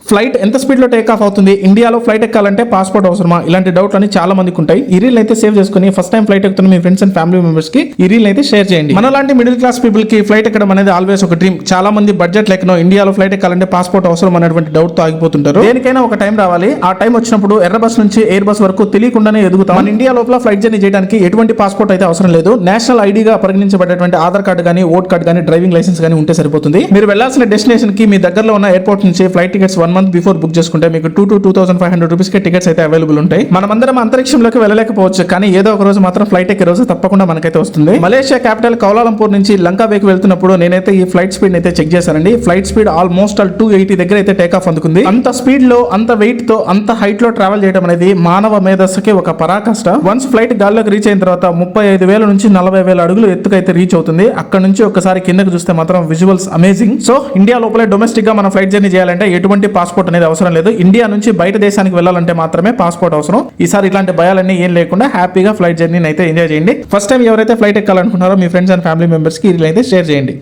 Flight ఎంత speed లో take off అవుతుంది, ఇండియాలో ఫ్లైట్ ఎక్కాలంటే పాస్పోర్ట్ అవసరమా, ఇలాంటి డౌట్లు అని చాలా మందికి ఉంటాయి. ఈ రీల్ అయితే సేవ్ చేసుకుని ఫస్ట్ టైం ఫ్లైట్ ఎక్కుతున్న మీ ఫ్రెండ్స్ అండ్ ఫ్యామిలీ మెంబర్స్ కి ఈ రీల్ అయితే షేర్ చేయండి. మనలాంటి మిడిల్ క్లాస్ పీపుల్ కి ఫ్లైట్ ఎక్కడం అనేది ఆల్వేస్ ఒక డ్రీమ్. చాలా మంది బడ్జెట్ లెక్కనో ఇండియాలో ఫ్లైట్ ఎక్కాలంటే పాస్పోర్ట్ అవసరం అనేటువంటి డౌట్ తో ఆగిపోతుంటారు. దేనికైనా ఒక టైం రావాలి. ఆ టైం వచ్చినప్పుడు ఎర్ర బస్ నుంచి ఎయిర్ బస్ వరకు తెలియకుండానే ఎదుగుతాం. మన ఇండియా లోపల ఫ్లైట్ జర్నీ చేయడానికి ఎటువంటి పాస్పోర్ట్ అయితే అవసరం లేదు. నేషనల్ ఐడిగా పరిగణించబడేటువంటి ఆధార్ కార్డు కానీ, ఓట్ కార్డు కానీ, డ్రైవింగ్ లైసెన్స్ కానీ ఉంటే సరిపోతుంది. మీరు వెళ్లాల్సిన డెస్టినేషన్ కి మీ దగ్గరలో ఉన్న ఎయిర్పోర్ట్ నుంచి flight tickets 1 month before book చేసుకుంటే మీకు 2,500 రూపీస్ కి టికెట్స్ అయితే అవైలబుల్ ఉంటాయి. మనమందరం అంతరిక్షంలోకి వెళ్ళలేకపోవచ్చు, కానీ ఏదో ఒక రోజు మాత్రం ఫ్లైట్ ఎక్కే రోజు తప్పకుండా మనకైతే వస్తుంది. మలేషియా క్యాపిటల్ కౌలాలంపూర్ నుంచి లంకా వేకి వెళ్తున్నప్పుడు నేనైతే ఈ ఫ్లైట్ స్పీడ్ అయితే చెక్ చేశానండి. ఫ్లైట్ స్పీడ్ ఆల్మోస్ట్ 280 దగ్గర అయితే టేక్ ఆఫ్ అందుకుంది. అంత స్పీడ్ లో, అంత వెయిట్ తో, అంత హైట్ లో ట్రావెల్ చేయడం అనేది మానవ మేధస్సుకి ఒక పరాకాష్ట. వన్స్ ఫ్లైట్ గాల్లోకి రీచ్ అయిన తర్వాత 35,000 నుంచి 40,000 అడుగులు ఎత్తుకైతే రీచ్ అవుతుంది. అక్కడ నుంచి ఒకసారి కిందకి చూస్తే మాత్రం విజువల్స్ అమేజింగ్. సో ఇండియా లోపలే డొమెస్టిక్ గా మన ఫ్లైట్ జర్నీ చేయాలంటే ఎటువంటి పాస్పోర్ట్ అనేది అవసరం లేదు. ఇండియా నుంచి బయట దేశానికి వెళ్ళాలంటే మాత్రమే పాస్పోర్ట్ అవసరం. ఈసారి ఇలాంటి భయాలన్నీ ఏం లేకుండా హ్యాపీగా ఫ్లైట్ జర్నీ అయితే ఎంజాయ్ చేయండి. ఫస్ట్ టైం ఎవరైతే ఫ్లైట్ ఎక్కాలనుకుంటున్నారో మీ ఫ్రెండ్స్ అండ్ ఫ్యామిలీ మెంబర్స్ కి అయితే షేర్ చేయండి.